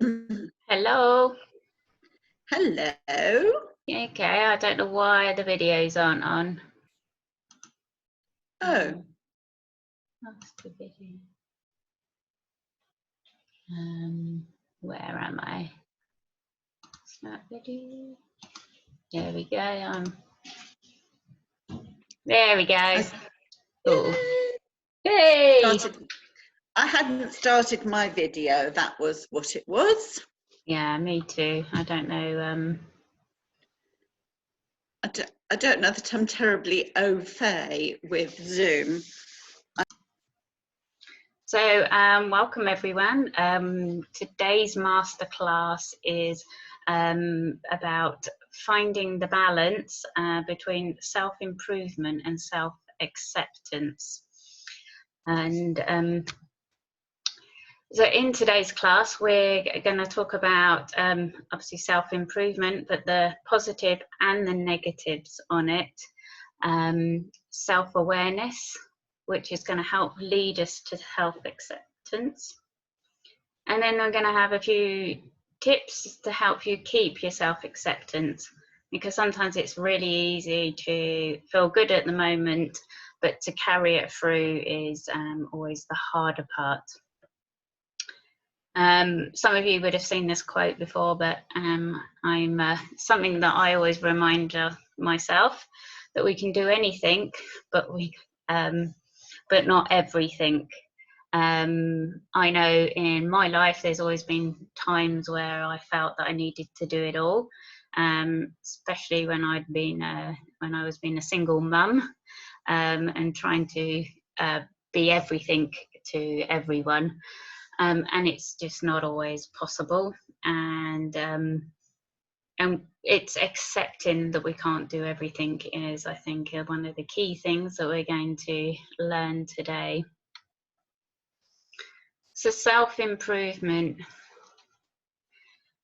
Hello. Hello. Okay, I don't know why the videos aren't on. Oh. That's the video. Where am I? Snap video. There we go. There we go. Cool. Hey. I hadn't started my video. That was what it was. Yeah, me too. I don't know. I don't know that I'm terribly au fait with Zoom. So, welcome everyone. Today's masterclass is about finding the balance between self-improvement and self-acceptance. And so in today's class, we're going to talk about obviously self-improvement, but the positive and the negatives on it, self-awareness, which is going to help lead us to self-acceptance. And then we're going to have a few tips to help you keep your self-acceptance, because sometimes it's really easy to feel good at the moment, but to carry it through is always the harder part. Some of you would have seen this quote before, but something that I always remind myself, that we can do anything, but not everything. I know in my life there's always been times where I felt that I needed to do it all, especially when I was being a single mum, and trying to be everything to everyone. And it's just not always possible, and it's accepting that we can't do everything is, I think, one of the key things that we're going to learn today. So self-improvement.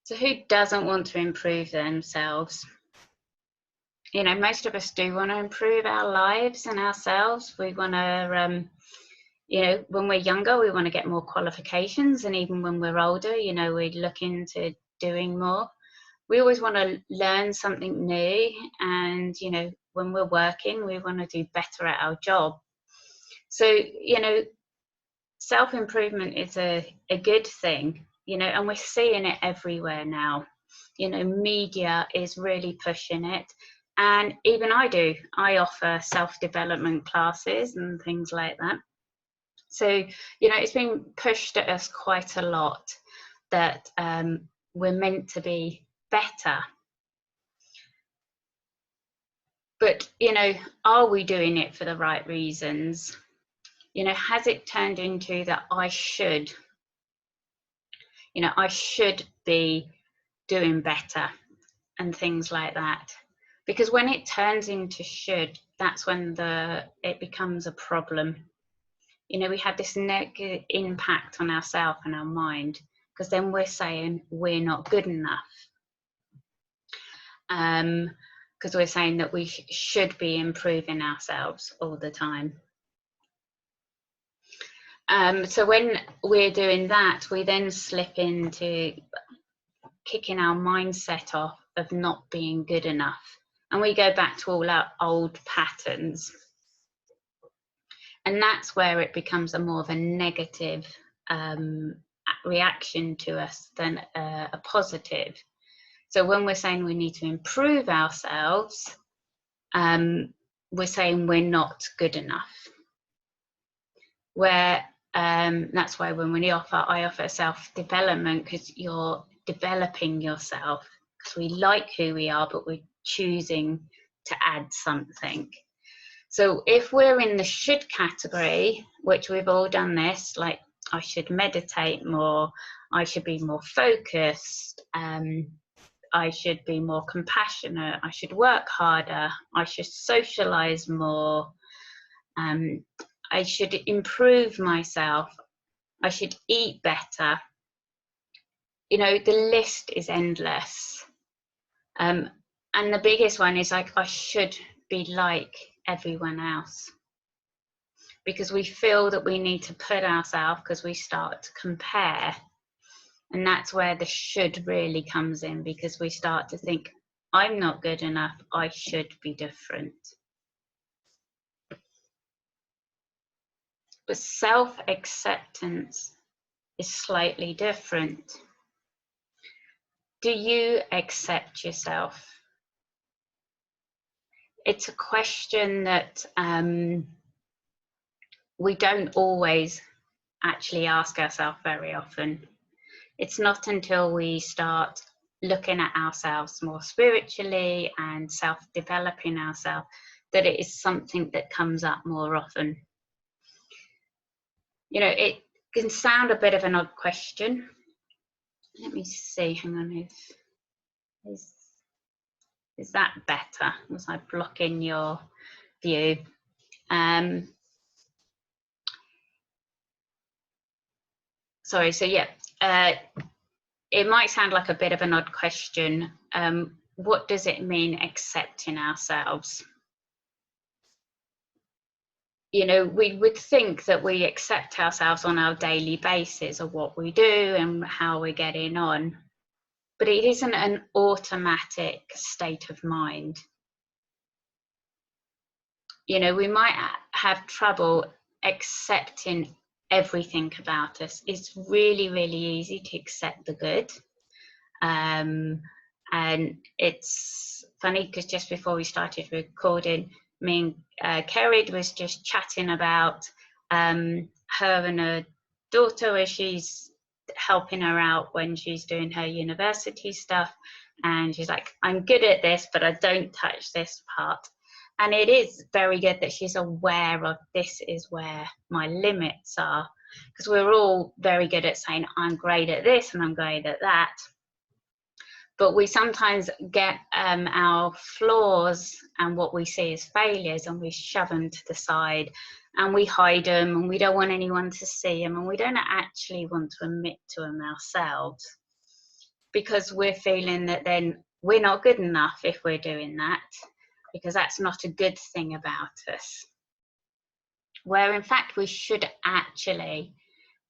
So who doesn't want to improve themselves? You know, most of us do want to improve our lives and ourselves. We want to you know, when we're younger, we want to get more qualifications, and even when we're older, you know, we look into doing more. We always want to learn something new, and, you know, when we're working, we want to do better at our job. So, you know, self-improvement is a good thing, you know, and we're seeing it everywhere now. You know, media is really pushing it, and even I offer self-development classes and things like that. So, you know, it's been pushed at us quite a lot that we're meant to be better. But, you know, are we doing it for the right reasons? You know, has it turned into that I should, you know, I should be doing better and things like that? Because when it turns into should, that's when it becomes a problem. You know, we have this negative impact on ourselves and our mind, because then we're saying we're not good enough. Because we're saying that we should be improving ourselves all the time. So when we're doing that, we then slip into kicking our mindset off of not being good enough. And we go back to all our old patterns. And that's where it becomes a more of a negative reaction to us than a positive. So when we're saying we need to improve ourselves, we're saying we're not good enough. Where that's why when I offer self-development, because you're developing yourself, because we like who we are, but we're choosing to add something. So if we're in the should category, which we've all done this, like I should meditate more, I should be more focused, I should be more compassionate, I should work harder, I should socialize more, I should improve myself, I should eat better. You know, the list is endless. And the biggest one is like, I should be like everyone else. Because we feel that we need to put ourselves, because we start to compare. And that's where the should really comes in, because we start to think, I'm not good enough, I should be different. But self-acceptance is slightly different. Do you accept yourself? It's a question that we don't always actually ask ourselves very often. It's not until we start looking at ourselves more spiritually and self-developing ourselves that it is something that comes up more often. You know, it can sound a bit of an odd question. Let me see, hang on, is that better? Was I blocking your view? Sorry, so yeah, it might sound like a bit of an odd question. What does it mean accepting ourselves? You know, we would think that we accept ourselves on our daily basis of what we do and how we're getting on, but it isn't an automatic state of mind. You know, we might have trouble accepting everything about us. It's really, really easy to accept the good. And it's funny because just before we started recording, me and Kerry was just chatting about her and her daughter, where she's helping her out when she's doing her university stuff. And she's like, I'm good at this, but I don't touch this part. And it is very good that she's aware of, this is where my limits are, because we're all very good at saying, I'm great at this and I'm great at that. But we sometimes get our flaws and what we see as failures, and we shove them to the side and we hide them, and we don't want anyone to see them, and we don't actually want to admit to them ourselves, because we're feeling that then we're not good enough if we're doing that, because that's not a good thing about us. Where in fact we should actually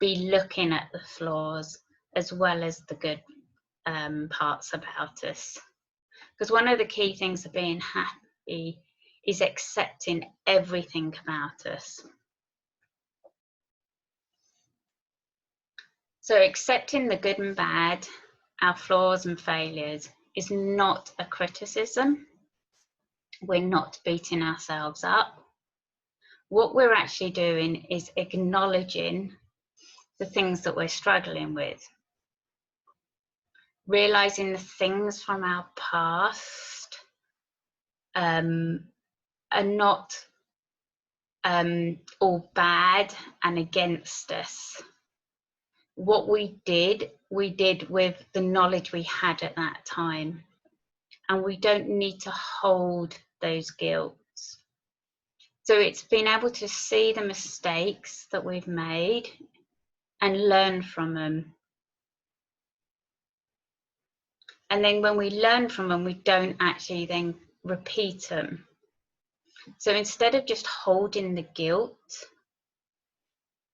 be looking at the flaws as well as the good parts about us. Because one of the key things of being happy is accepting everything about us. So accepting the good and bad, our flaws and failures, is not a criticism. We're not beating ourselves up. What we're actually doing is acknowledging the things that we're struggling with. Realizing the things from our past are not all bad and against us. What we did with the knowledge we had at that time, and we don't need to hold those guilts. So it's being able to see the mistakes that we've made and learn from them. And then when we learn from them, we don't actually then repeat them. So instead of just holding the guilt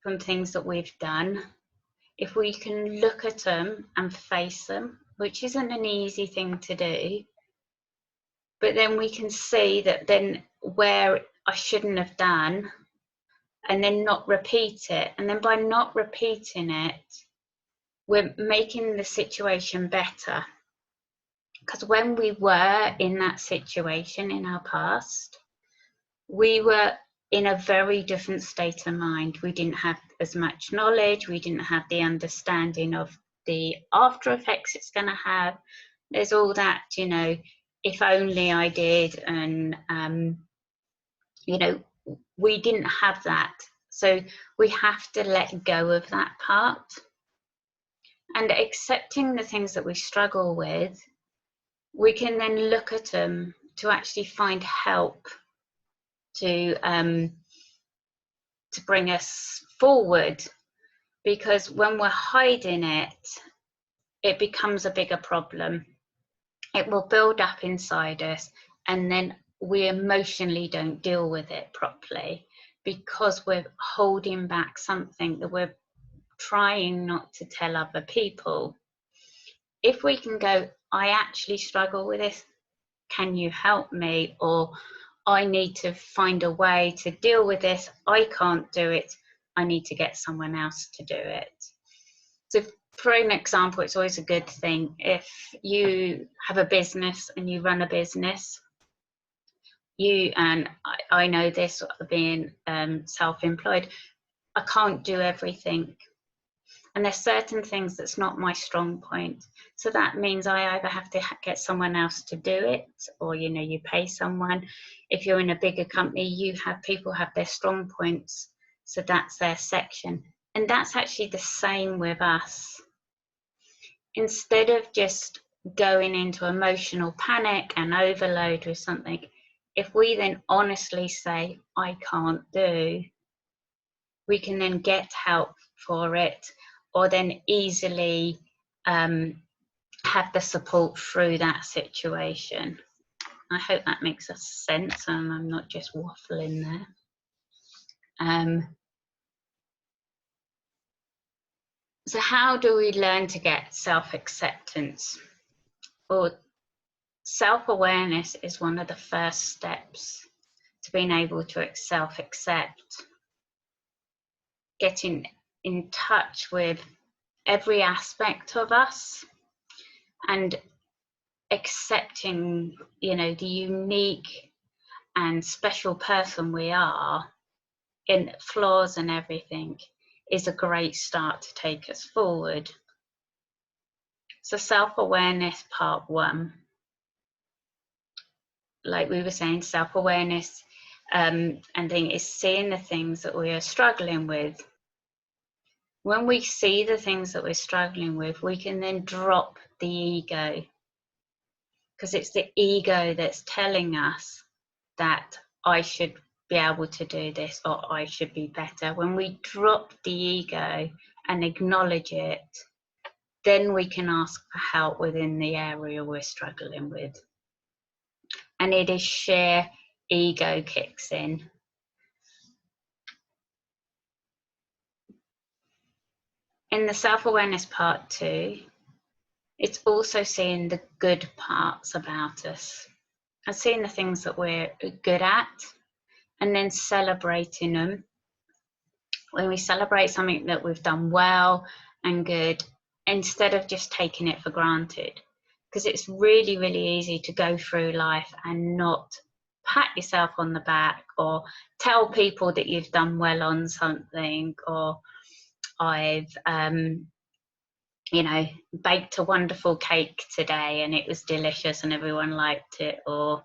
from things that we've done, if we can look at them and face them, which isn't an easy thing to do, but then we can see that then where I shouldn't have done, and then not repeat it. And then by not repeating it, we're making the situation better. Because when we were in that situation in our past, we were in a very different state of mind. We didn't have as much knowledge. We didn't have the understanding of the after effects it's going to have. There's all that, you know, if only I did, and you know, we didn't have that. So we have to let go of that part, and accepting the things that we struggle with, we can then look at them to actually find help to bring us forward. Because when we're hiding it, it becomes a bigger problem. It will build up inside us, and then we emotionally don't deal with it properly, because we're holding back something that we're trying not to tell other people. If we can go, I actually struggle with this, can you help me? Or I need to find a way to deal with this, I can't do it, I need to get someone else to do it. So for an example, it's always a good thing if you have a business and you run a business, and I know this being self-employed, I can't do everything. And there's certain things that's not my strong point. So that means I either have to get someone else to do it, or, you know, you pay someone. If you're in a bigger company, people have their strong points. So that's their section. And that's actually the same with us. Instead of just going into emotional panic and overload with something, if we then honestly say, I can't do, we can then get help for it, or then easily have the support through that situation. I hope that makes sense and I'm not just waffling there. So how do we learn to get self-acceptance? Well, self-awareness is one of the first steps to being able to self-accept, getting in touch with every aspect of us and accepting, you know, the unique and special person we are, in flaws and everything, is a great start to take us forward. So self-awareness part 1, like we were saying, self-awareness and thing is seeing the things that we are struggling with. When we see the things that we're struggling with, we can then drop the ego, because it's the ego that's telling us that I should be able to do this or I should be better. When we drop the ego and acknowledge it, then we can ask for help within the area we're struggling with. And it is sheer ego kicks in. In the self-awareness part 2, it's also seeing the good parts about us and seeing the things that we're good at and then celebrating them. When we celebrate something that we've done well and good, instead of just taking it for granted, because it's really, really easy to go through life and not pat yourself on the back or tell people that you've done well on something, or I've you know, baked a wonderful cake today and it was delicious and everyone liked it, or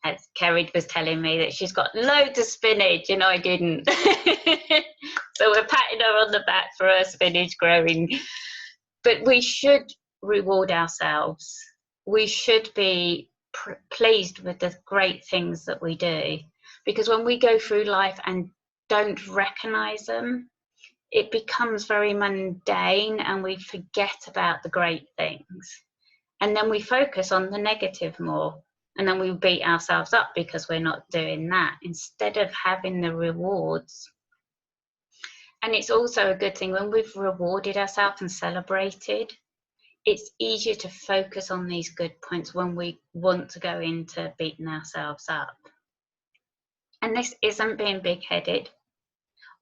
as Kerry was telling me that she's got loads of spinach and I didn't. So we're patting her on the back for her spinach growing. But we should reward ourselves. We should be pleased with the great things that we do, because when we go through life and don't recognize them, it becomes very mundane and we forget about the great things. And then we focus on the negative more. And then we beat ourselves up because we're not doing that, instead of having the rewards. And it's also a good thing when we've rewarded ourselves and celebrated, it's easier to focus on these good points when we want to go into beating ourselves up. And this isn't being big-headed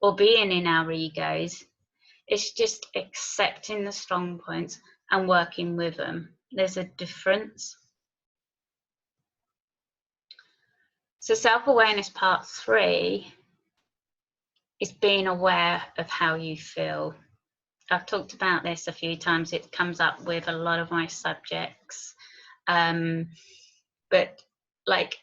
or being in our egos. It's just accepting the strong points and working with them. There's a difference. So self-awareness part 3 is being aware of how you feel. I've talked about this a few times. It comes up with a lot of my subjects. But like,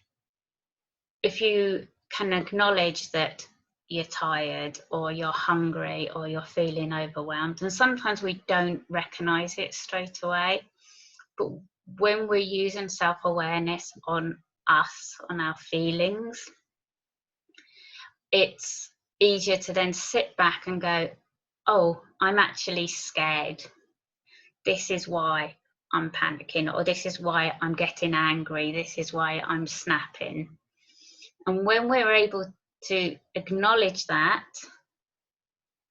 if you can acknowledge that you're tired or you're hungry or you're feeling overwhelmed, and sometimes we don't recognize it straight away, but when we're using self-awareness on us, on our feelings, it's easier to then sit back and go, oh, I'm actually scared. This is why I'm panicking, or this is why I'm getting angry. This is why I'm snapping. And when we're able to acknowledge that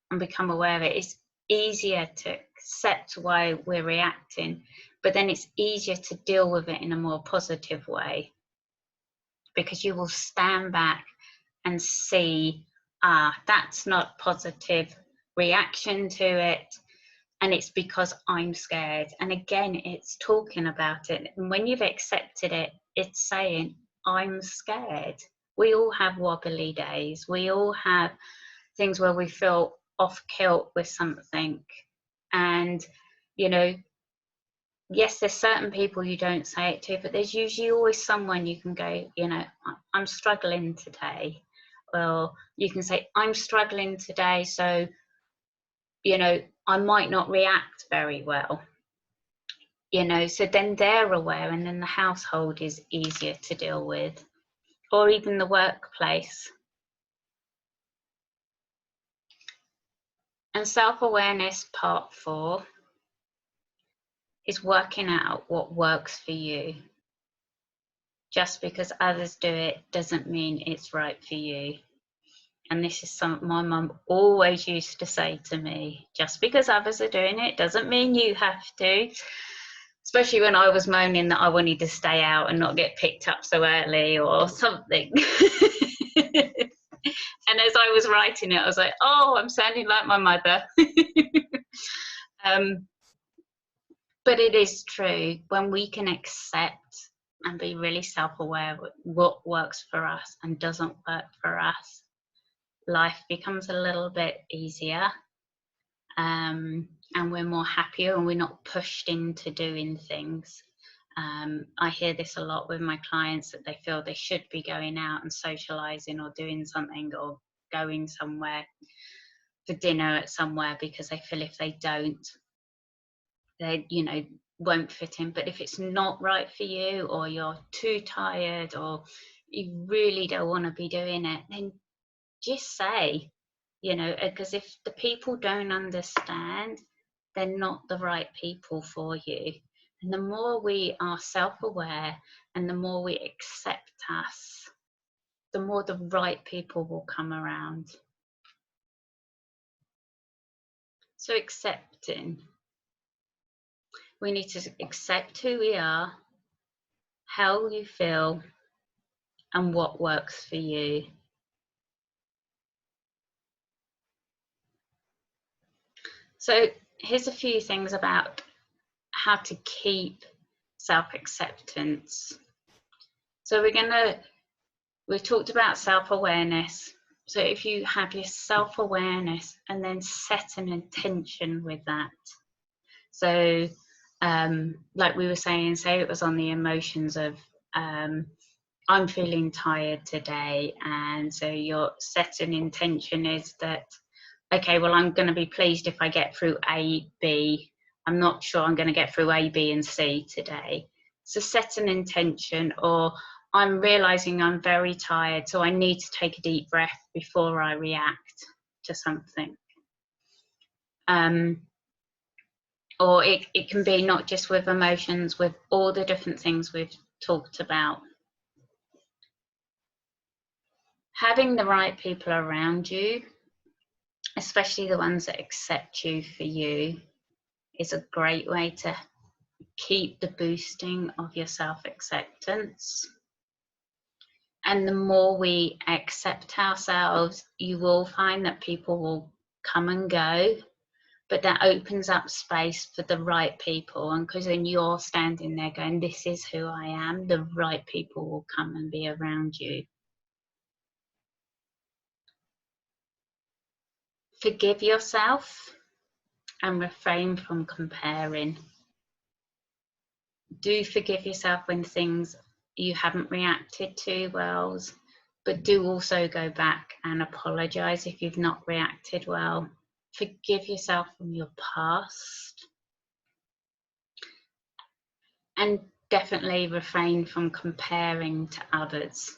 and become aware of it, it's easier to accept why we're reacting, but then it's easier to deal with it in a more positive way, because you will stand back and see, that's not positive reaction to it, and it's because I'm scared. And again, it's talking about it, and when you've accepted it, it's saying, I'm scared. We all have wobbly days, we all have things where we feel off kilt with something, and you know, yes, there's certain people you don't say it to, but there's usually always someone you can go, you know, I'm struggling today. Well, you can say, I'm struggling today, so, you know, I might not react very well. You know, so then they're aware, and then the household is easier to deal with, or even the workplace. And self-awareness part 4 is working out what works for you. Just because others do it doesn't mean it's right for you. And this is something my mum always used to say to me, just because others are doing it doesn't mean you have to. Especially when I was moaning that I wanted to stay out and not get picked up so early or something. And as I was writing it, I was like, oh, I'm sounding like my mother. But it is true, when we can accept and be really self-aware of what works for us and doesn't work for us, life becomes a little bit easier, and we're more happier, and we're not pushed into doing things. I hear this a lot with my clients, that they feel they should be going out and socializing or doing something or going somewhere for dinner at somewhere, because they feel if they don't, they, you know, won't fit in. But if it's not right for you, or you're too tired, or you really don't want to be doing it, then just say, you know, because if the people don't understand, they're not the right people for you. And the more we are self-aware and the more we accept us, the more the right people will come around. So accepting. We need to accept who we are, how you feel, and what works for you. So here's a few things about how to keep self-acceptance. So we've talked about self-awareness. So if you have your self-awareness and then set an intention with that. So like we were saying, say it was on the emotions of I'm feeling tired today, and so your set an intention is that, okay, well, I'm going to be pleased if I get through A, B. I'm not sure I'm going to get through A, B, and C today. So set an intention. Or I'm realizing I'm very tired, so I need to take a deep breath before I react to something. Or it can be not just with emotions, with all the different things we've talked about. Having the right people around you, especially the ones that accept you for you, is a great way to keep the boosting of your self-acceptance. And the more we accept ourselves, you will find that people will come and go, but that opens up space for the right people. And because then you're standing there going, this is who I am, the right people will come and be around you. Forgive yourself and refrain from comparing. Do forgive yourself when things you haven't reacted to well, but do also go back and apologize if you've not reacted well. Forgive yourself from your past, and definitely refrain from comparing to others.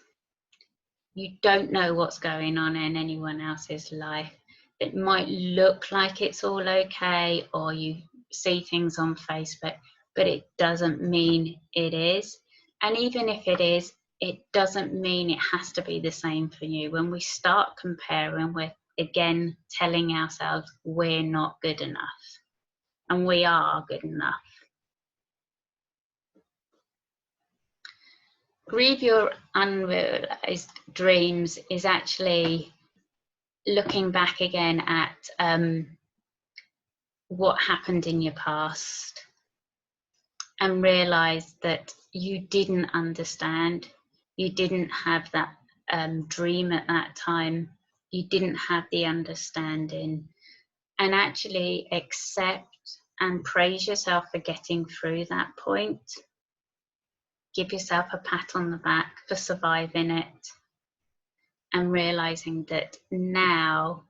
You don't know what's going on in anyone else's life. It might look like it's all okay, or you see things on Facebook, but it doesn't mean it is. And even if it is, it doesn't mean it has to be the same for you. When we start comparing, we're again telling ourselves we're not good enough, and we are good enough. Grieve your unrealized dreams is actually looking back again at what happened in your past and realize that you didn't understand, you didn't have that dream at that time, you didn't have the understanding, and actually accept and praise yourself for getting through that point. Give yourself a pat on the back for surviving it and realizing that now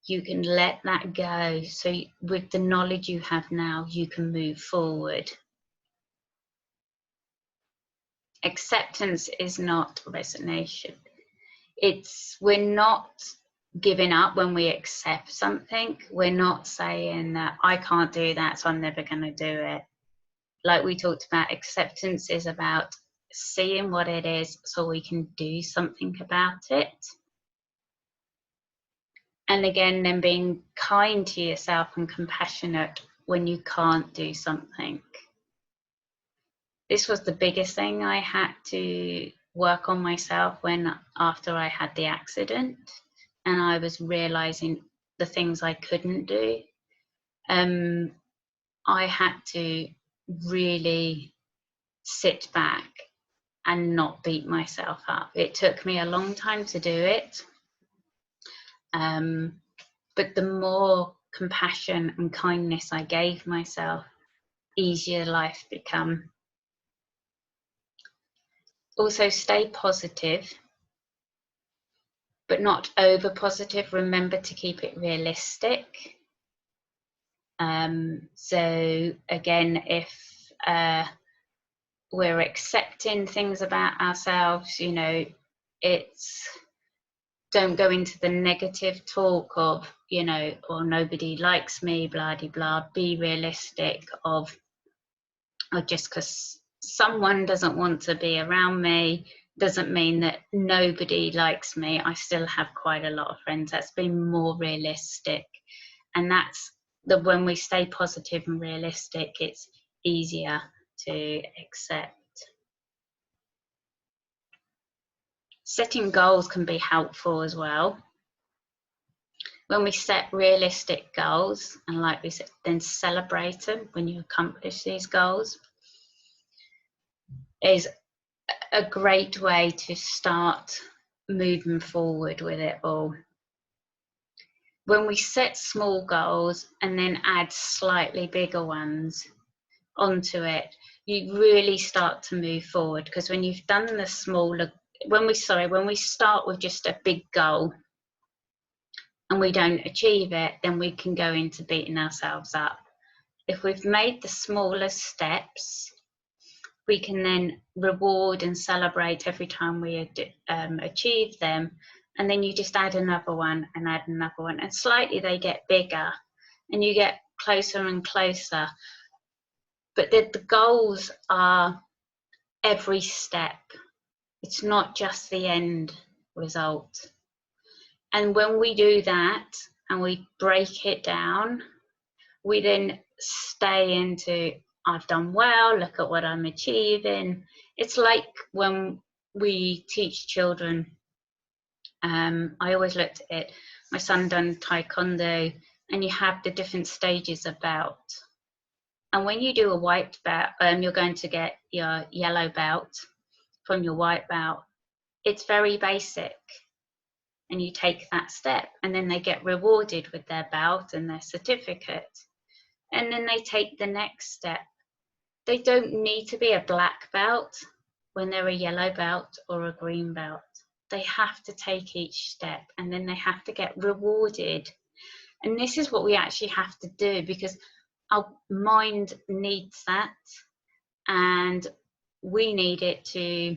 you can let that go. So with the knowledge you have now, you can move forward. Acceptance is not resignation. We're not giving up when we accept something. We're not saying that I can't do that, so I'm never going to do it. Like we talked about, acceptance is about seeing what it is so we can do something about it. And again, then being kind to yourself and compassionate when you can't do something. This was the biggest thing I had to work on myself after I had the accident, and I was realizing the things I couldn't do. I had to really sit back and not beat myself up. It took me a long time to do it. But the more compassion and kindness I gave myself, easier life become. Also, stay positive, but not over positive. Remember to keep it realistic. So again, if we're accepting things about ourselves, you know, it's don't go into the negative talk of, you know, or nobody likes me, blah de blah. Be realistic of, or just because someone doesn't want to be around me doesn't mean that nobody likes me. I still have quite a lot of friends. That's been more realistic, and that's when we stay positive and realistic, it's easier to accept. Setting goals can be helpful as well. When we set realistic goals, and like we said, then celebrate them when you accomplish these goals, is a great way to start moving forward with it all. When we set small goals and then add slightly bigger ones onto it, you really start to move forward, because when you've done the smaller, when we start with just a big goal and we don't achieve it, then we can go into beating ourselves up. If we've made the smaller steps, we can then reward and celebrate every time we achieve them, and then you just add another one and add another one, and slightly they get bigger and you get closer and closer. But the goals are every step. It's not just the end result. And when we do that and we break it down, we then stay into, I've done well, look at what I'm achieving. It's like when we teach children, I always looked at it, my son done taekwondo, and you have the different stages of belt. And when you do a white belt, you're going to get your yellow belt from your white belt. It's very basic. And you take that step, and then they get rewarded with their belt and their certificate. And then they take the next step. They don't need to be a black belt when they're a yellow belt or a green belt. They have to take each step, and then they have to get rewarded. And this is what we actually have to do, because our mind needs that, and we need it to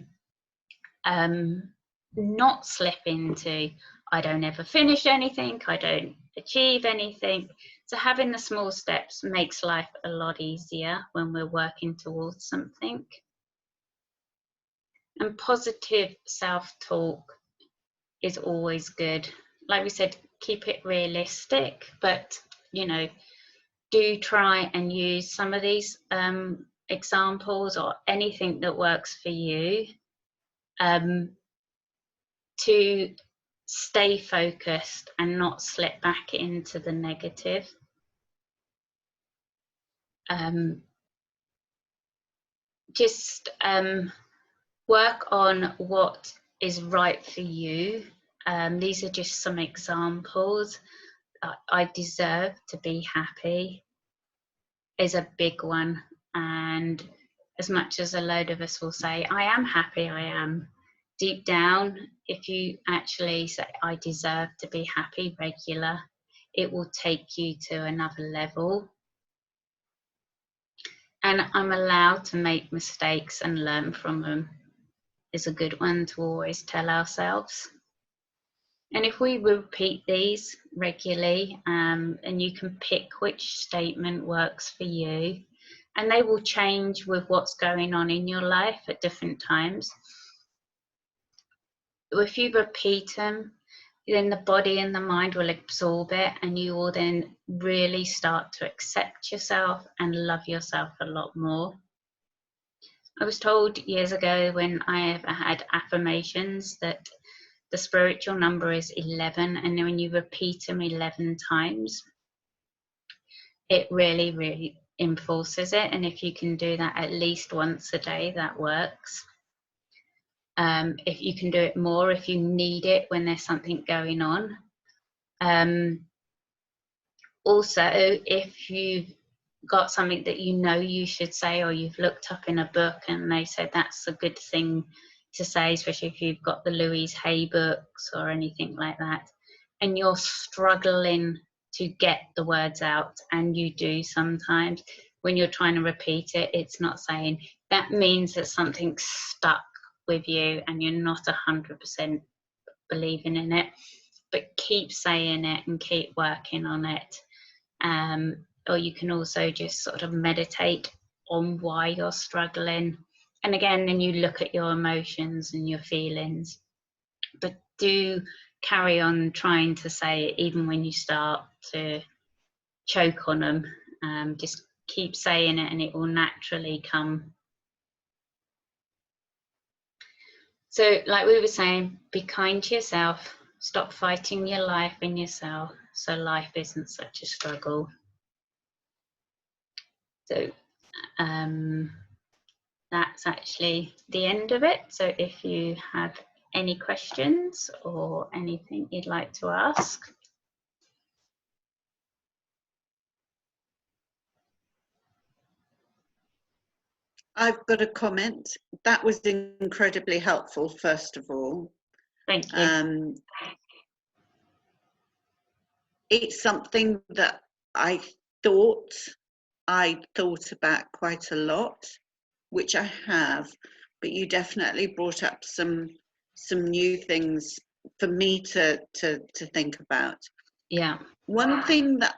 not slip into, I don't ever finish anything, I don't achieve anything. So having the small steps makes life a lot easier when we're working towards something. And positive self-talk is always good. Like we said, keep it realistic, but you know, do try and use some of these examples or anything that works for you to stay focused and not slip back into the negative. Just work on what is right for you. These are just some examples. I deserve to be happy is a big one, and as much as a load of us will say I am happy, I am, deep down, if you actually say I deserve to be happy regular, it will take you to another level. And I'm allowed to make mistakes and learn from them is a good one to always tell ourselves. And if we repeat these regularly, and you can pick which statement works for you, and they will change with what's going on in your life at different times. If you repeat them, then the body and the mind will absorb it, and you will then really start to accept yourself and love yourself a lot more. I was told years ago when I ever had affirmations that the spiritual number is 11, and when you repeat them 11 times, it really, really enforces it. And if you can do that at least once a day, that works. If you can do it more, if you need it when there's something going on. Also, if you've got something that you know you should say, or you've looked up in a book and they said that's a good thing to say, especially if you've got the Louise Hay books or anything like that, and you're struggling to get the words out, and you do sometimes, when you're trying to repeat it, it's not saying, that means that something's stuck with you and you're not 100% believing in it, but keep saying it and keep working on it. Or you can also just sort of meditate on why you're struggling. And again, then you look at your emotions and your feelings, but do carry on trying to say it even when you start to choke on them. Just keep saying it and it will naturally come. So like we were saying, be kind to yourself, stop fighting your life in yourself so life isn't such a struggle. So that's actually the end of it. So if you have any questions or anything you'd like to ask. I've got a comment. That was incredibly helpful, first of all. Thank you. It's something that I thought about quite a lot, which I have, but you definitely brought up some new things for me to think about. Yeah. One thing that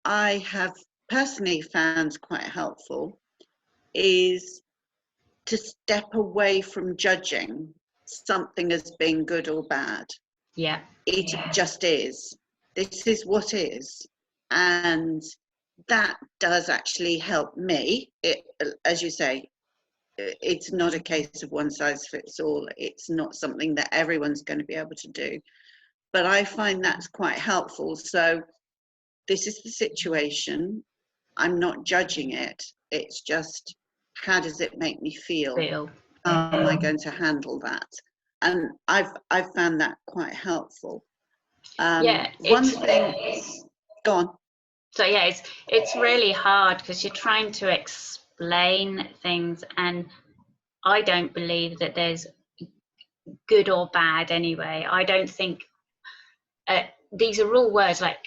I have personally found quite helpful is to step away from judging something as being good or bad. Yeah. It just is. This is what is. And that does actually help me. As you say, it's not a case of one size fits all. It's not something that everyone's going to be able to do. But I find that's quite helpful. So this is the situation. I'm not judging it. It's just, how does it make me feel? How am I going to handle that? And I've found that quite helpful. Yeah. One thing. Go on. So yeah, it's really hard because you're trying to explain things, and I don't believe that there's good or bad anyway. I don't think these are all words like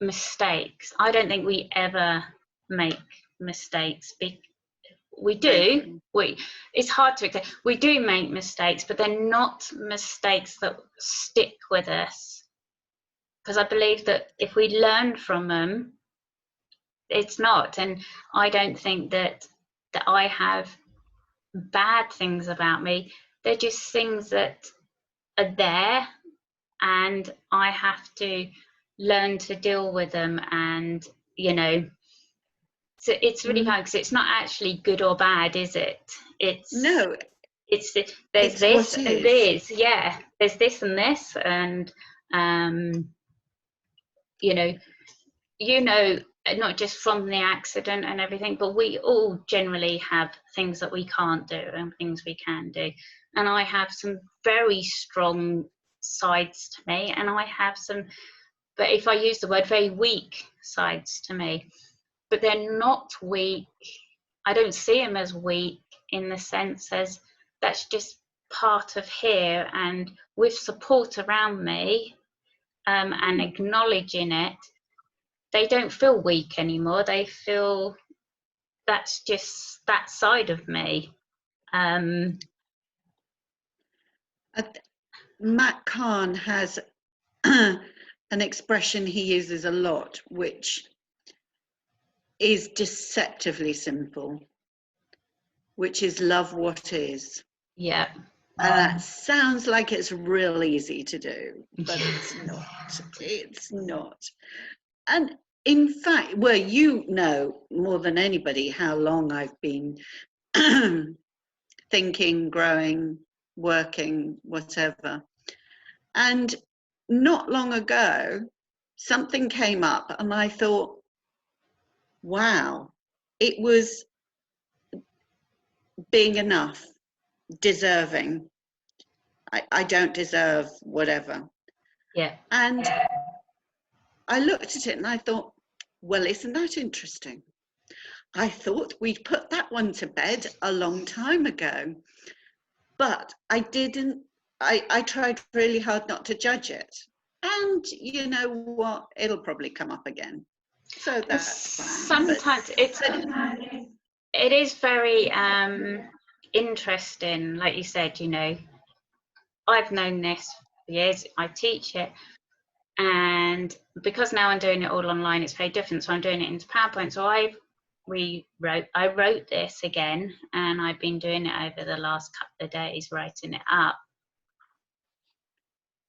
mistakes. I don't think we ever make mistakes. We do. It's hard to explain. We do make mistakes, but they're not mistakes that stick with us. Because I believe that if we learn from them, it's not. And I don't think that I have bad things about me. They're just things that are there, and I have to learn to deal with them. And you know, so it's really hard because it's not actually good or bad, is it? No, It's there's it's what this and is. this, yeah, there's this and this. And you know, not just from the accident and everything, but we all generally have things that we can't do and things we can do. And I have some very strong sides to me, and I have some, but if I use the word, very weak sides to me. But they're not weak. I don't see them as weak in the sense as that's just part of here, and with support around me, and acknowledging it, they don't feel weak anymore. They feel that's just that side of me. Matt Kahn has an expression he uses a lot, which is deceptively simple, which is love what is. Yeah. And that sounds like it's real easy to do, but it's not. It's not. And in fact, well, you know more than anybody how long I've been thinking, growing, working, whatever. And not long ago, something came up and I thought, wow, it was being enough, deserving. I don't deserve whatever. Yeah. And I looked at it and I thought, well, isn't that interesting? I thought we'd put that one to bed a long time ago, but I didn't. I tried really hard not to judge it. And you know what? It'll probably come up again. So that's fine. Sometimes it is very interesting, like you said, you know, I've known this for years, I teach it, and because now I'm doing it all online, it's very different. So I'm doing it into PowerPoint. So I wrote this again, and I've been doing it over the last couple of days, writing it up,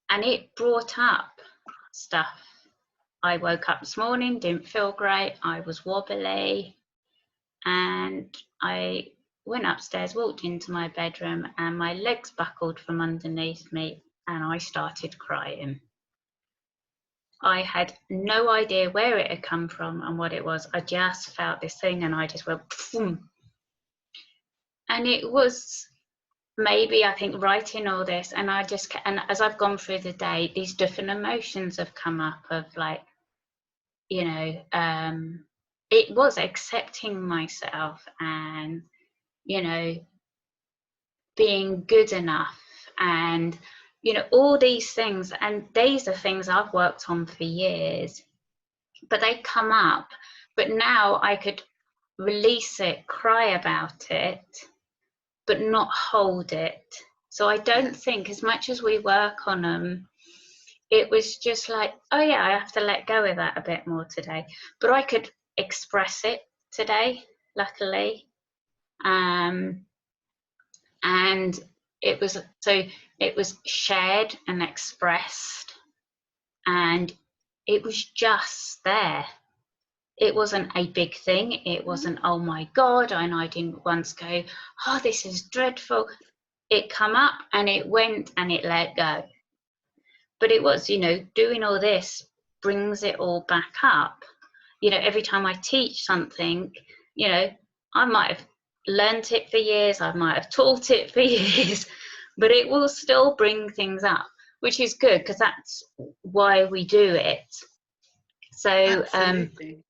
and it brought up stuff. I woke up this morning, didn't feel great, I was wobbly, and I went upstairs, walked into my bedroom, and my legs buckled from underneath me, and I started crying. I had no idea where it had come from and what it was. I just felt this thing, and I just went boom. And it was maybe, I think, writing all this, and and as I've gone through the day, these different emotions have come up of like, you know, it was accepting myself and, you know, being good enough, and you know, all these things. And these are things I've worked on for years, but they come up. But now I could release it, cry about it, but not hold it. So I don't think, as much as we work on them, it was just like, oh yeah, I have to let go of that a bit more today. But I could express it today, luckily. And it was shared and expressed, and it was just there. It wasn't a big thing. It wasn't, oh my God, and I didn't once go, oh, this is dreadful. It come up and it went and it let go. But it was, you know, doing all this brings it all back up. You know, every time I teach something, you know, I might have learnt it for years, I might have taught it for years, but it will still bring things up, which is good, because that's why we do it. So absolutely.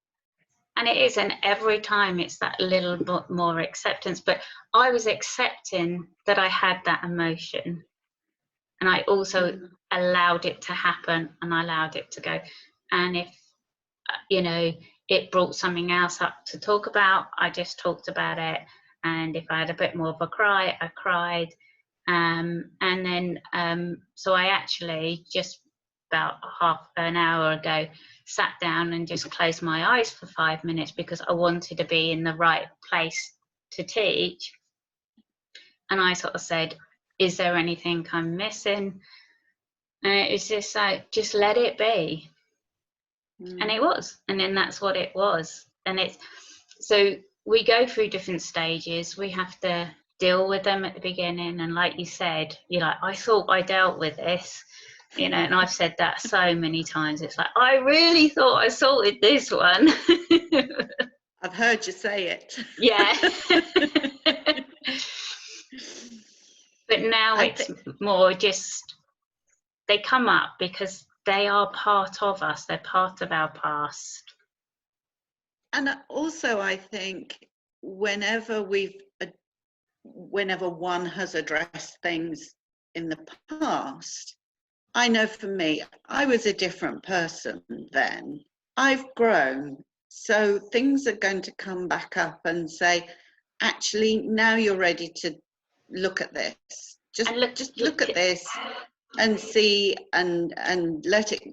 and it is, and every time it's that little bit more acceptance. But I was accepting that I had that emotion, and I also allowed it to happen, and I allowed it to go. And if, you know, it brought something else up to talk about, I just talked about it. And if I had a bit more of a cry, I cried. And then so I actually just about half an hour ago sat down and just closed my eyes for 5 minutes, because I wanted to be in the right place to teach. And I sort of said, is there anything I'm missing? And it was just like, just let it be. And it was, and then that's what it was. And it's, so we go through different stages. We have to deal with them at the beginning, and like you said, you're like, I thought I dealt with this, you know, and I've said that so many times. It's like, I really thought I sorted this one. I've heard you say it. Yeah. But now it's more just, they come up because they are part of us, they're part of our past. And also, I think whenever one has addressed things in the past, I know for me, I was a different person then. I've grown. So things are going to come back up and say, actually, now you're ready to look at this. Just look at this and see, and let it,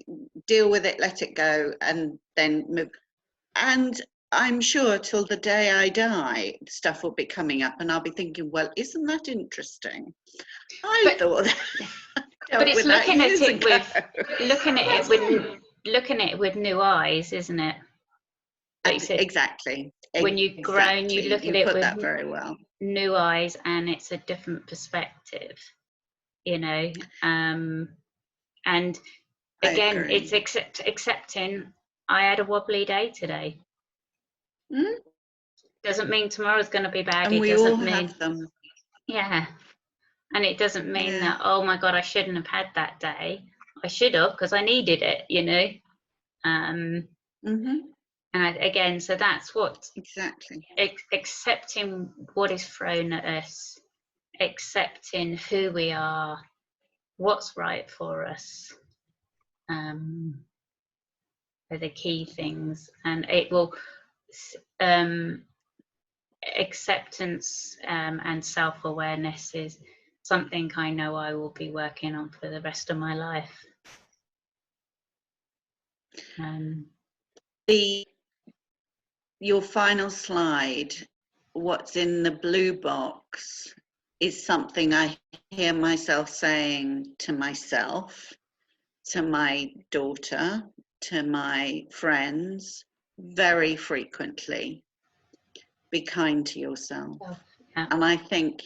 deal with it, let it go, and then move. And I'm sure till the day I die, stuff will be coming up and I'll be thinking, well, isn't that interesting? I thought but it's looking at it with new eyes, isn't it? Like you said, exactly. When you've grown, you look at it with that very well. New eyes, and it's a different perspective, you know. And again, it's accepting I had a wobbly day today. Doesn't mean tomorrow's going to be bad. And we all have them. Yeah. And it doesn't mean that, oh my God, I shouldn't have had that day. I should have, because I needed it, you know. And again, so that's what, exactly, accepting what is thrown at us, accepting who we are, what's right for us, are the key things. And it will, acceptance and self-awareness is something I know I will be working on for the rest of my life. Your final slide, what's in the blue box, is something I hear myself saying to myself, to my daughter, to my friends, very frequently. Be kind to yourself. And I think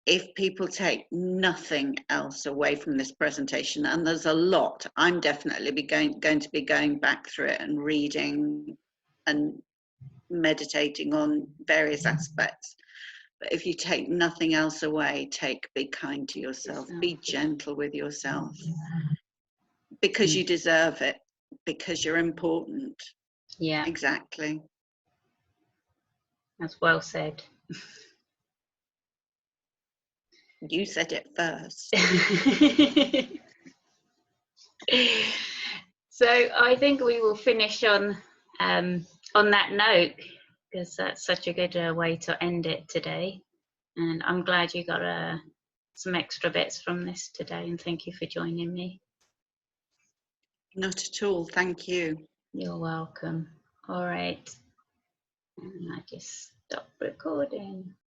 if people take nothing else away from this presentation, and there's a lot, I'm definitely going to be going back through it and reading and meditating on various aspects. But if you take nothing else away, be kind to yourself, be gentle with yourself, because you deserve it, because you're important. Yeah, exactly. That's well said. You said it first. So I think we will finish on that note, because that's such a good way to end it today. And I'm glad you got some extra bits from this today, and thank you for joining me. Not at all, thank you. You're welcome. All right. And I just stop recording.